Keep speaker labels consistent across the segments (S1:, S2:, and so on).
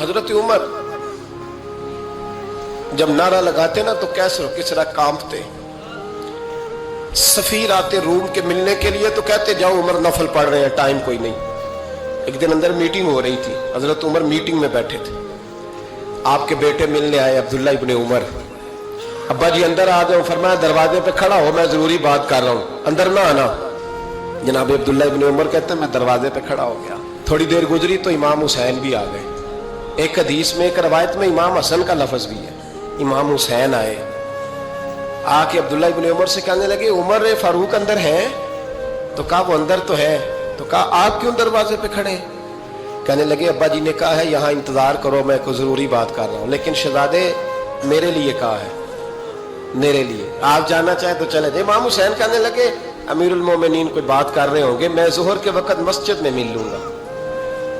S1: हजरत उमर जब नारा लगाते ना तो कैसर किसरा कांपते। सफीर आते रूम के मिलने के लिए तो कहते जाओ उमर नफल पढ़ रहे हैं, टाइम कोई नहीं। एक दिन अंदर मीटिंग हो रही थी, हजरत उमर मीटिंग में बैठे थे। आपके बेटे मिलने आए अब्दुल्ला इब्ने उमर। अब्बा जी अंदर आ जाओ। फरमाया दरवाजे पे खड़ा हो, मैं जरूरी बात कर रहा हूँ, अंदर ना आना। जनाब अब्दुल्ला इब्ने उमर कहते हैं मैं दरवाजे पे खड़ा हो गया। थोड़ी देर गुजरी तो इमाम हुसैन भी आ गए। एक हदीस में एक रवायत में इमाम हसन का लफ्ज भी है। इमाम हुसैन आए, आके अब्दुल्ला इब्ने उमर से कहने लगे उमर फारूक अंदर है? तो कहा वो अंदर तो है। तो कहा आप क्यों दरवाजे पे खड़े? कहने लगे अब्बा जी ने कहा है यहाँ इंतजार करो, मैं कोई जरूरी बात कर रहा हूँ। लेकिन शहजादे मेरे लिए कहा है, मेरे लिए, आप जाना चाहे तो चले जाए। इमाम हुसैन कहने लगे अमीरुल मोमिनीन कोई बात कर रहे होंगे, मैं जोहर के वक्त मस्जिद में मिल लूंगा,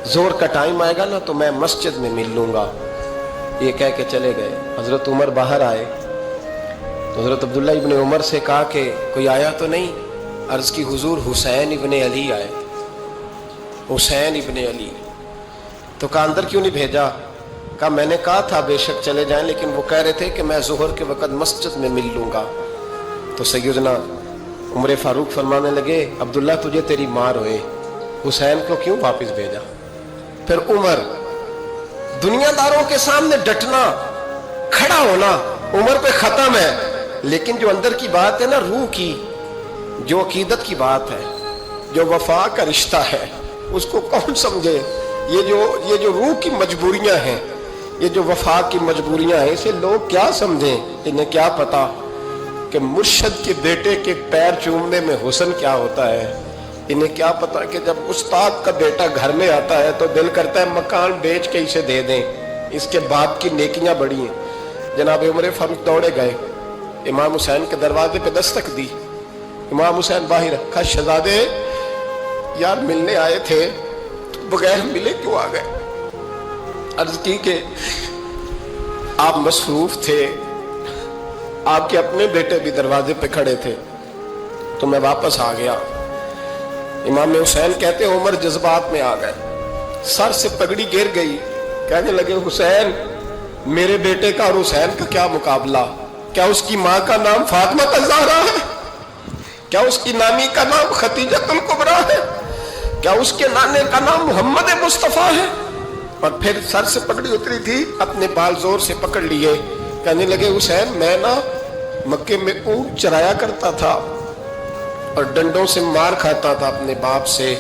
S1: जोहर का टाइम आएगा ना तो मैं मस्जिद में मिल लूंगा। ये कह के चले गए। हजरत उमर बाहर आए तो हजरत अब्दुल्ला इब्ने उमर से कहा कि कोई आया तो नहीं? अर्ज की हुजूर हुसैन इब्ने अली आए। हुसैन इब्ने अली। तो कहा अंदर क्यों नहीं भेजा? कहा मैंने कहा था बेशक चले जाएं, लेकिन वो कह रहे थे कि मैं जोहर के वक्त मस्जिद में मिल लूंगा। तो सैयदना उमर फारूक फरमाने लगे अब्दुल्ला तुझे तेरी माँ रोए, हुसैन को क्यों वापस भेजा? फिर उमर दुनियादारों के सामने डटना, खड़ा होना उमर पे खत्म है। लेकिन जो अंदर की बात है ना, रूह की, जो अकीदत की बात है, जो वफा का रिश्ता है, उसको कौन समझे? ये जो रूह की मजबूरियां हैं, ये जो वफा की मजबूरियां हैं, इसे लोग क्या समझें? इन्हें क्या पता कि मुर्शद के बेटे के पैर चूमने में हुस्न क्या होता है? इन्हें क्या पता कि जब उस्ताद का बेटा घर में आता है तो दिल करता है मकान बेच के इसे दे दें, इसके बाप की नेकियां बड़ी हैं। जनाब उमर फारूक दौड़े गए, इमाम हुसैन के दरवाजे पे दस्तक दी। इमाम हुसैन बाहर रखा, शहजादे यार मिलने आए थे, बगैर मिले क्यों आ गए? अर्ज की कि आप मसरूफ थे, आपके अपने बेटे भी दरवाजे पे खड़े थे, तो मैं वापस आ गया। इमाम हुसैन कहते उमर जज्बात में आ गए, सर से पगड़ी गिर गई। कहने लगे हुसैन, मेरे बेटे का और हुसैन का क्या मुकाबला? क्या उसकी माँ का नाम फातिमा ज़हरा है? क्या उसकी नानी का नाम खतीजतुल कुबरा है? क्या उसके नाने का नाम मोहम्मद मुस्तफा है? और फिर सर से पगड़ी उतरी थी, अपने बाल जोर से पकड़ लिए। कहने लगे हुसैन, मैं ना मक्के में ऊंट चराया करता था और डंडों से मार खाता था अपने बाप से।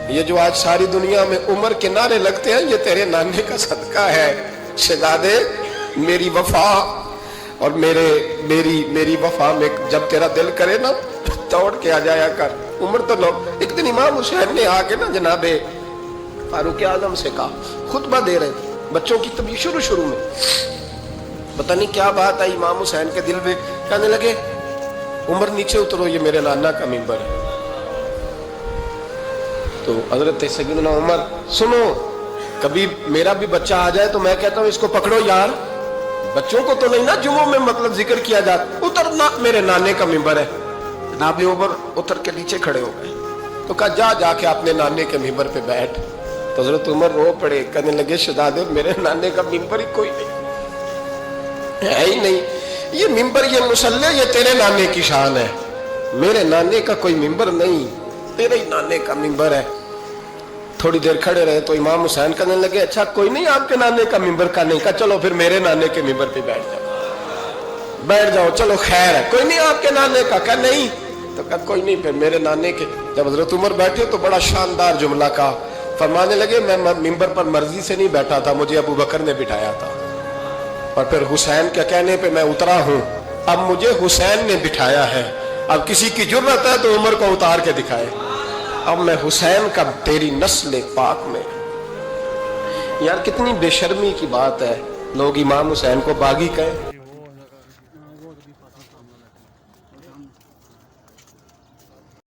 S1: ये जो आज सारी दुनिया में उमर के नारे लगते हैं, ये तेरे नाने का सदका है। शहजादे मेरी वफा और मेरी वफा में जब तेरा दिल करे ना दौड़ के आ जाया कर। उमर तो लोग, एक दिन इमाम हुसैन ने आके ना जनाबे फारूक आजम से कहा, खुतबा दे रहे थे बच्चों की तभी शुरू में, पता नहीं क्या बात आई इमाम हुसैन के दिल में। कहने लगे उमर नीचे उतरो, ये मेरे नाना का मिंबर है। तो हजरत सैयदना उमर, सुनो, कभी मेरा भी बच्चा आ जाए तो मैं कहता हूँ इसको पकड़ो यार, बच्चों को तो नहीं ना जुमों में मतलब जिक्र किया जाता, उतरना मेरे नाने का मिंबर है। जनाब उमर उतर के नीचे खड़े हो गए। तो कहा जाके अपने नाने के मिंबर पे बैठ। तो हजरत उमर रो पड़े, कहने लगे शहजादे मेरे नाने का मिंबर ही कोई नहीं है ही नहीं, ये मिंबर ये मुसल्ले ये तेरे नाने की शान है, मेरे नाने का कोई मिंबर नहीं, तेरे ही नाने का मिंबर है। थोड़ी देर खड़े रहे तो इमाम हुसैन कहने लगे अच्छा कोई नहीं आपके नाने का मिंबर का नहीं? कहा चलो फिर मेरे नाने के मिंबर पे बैठ जाओ, चलो खैर है, कोई नहीं आपके नाने का? कहा नहीं। तो कहा कोई नहीं फिर मेरे नाने के। जब हजरत उमर बैठे तो बड़ा शानदार जुमला का फरमाने लगे, मैं मिंबर पर मर्जी से नहीं बैठा था, मुझे अबू बकर ने बिठाया था, और फिर हुसैन के कहने पे मैं उतरा हूं, अब मुझे हुसैन ने बिठाया है। अब किसी की जुर्रत है तो उमर को उतार के दिखाए, अब मैं हुसैन का तेरी नस्ल पाक में। यार कितनी बेशर्मी की बात है, लोग इमाम हुसैन को बागी कहें।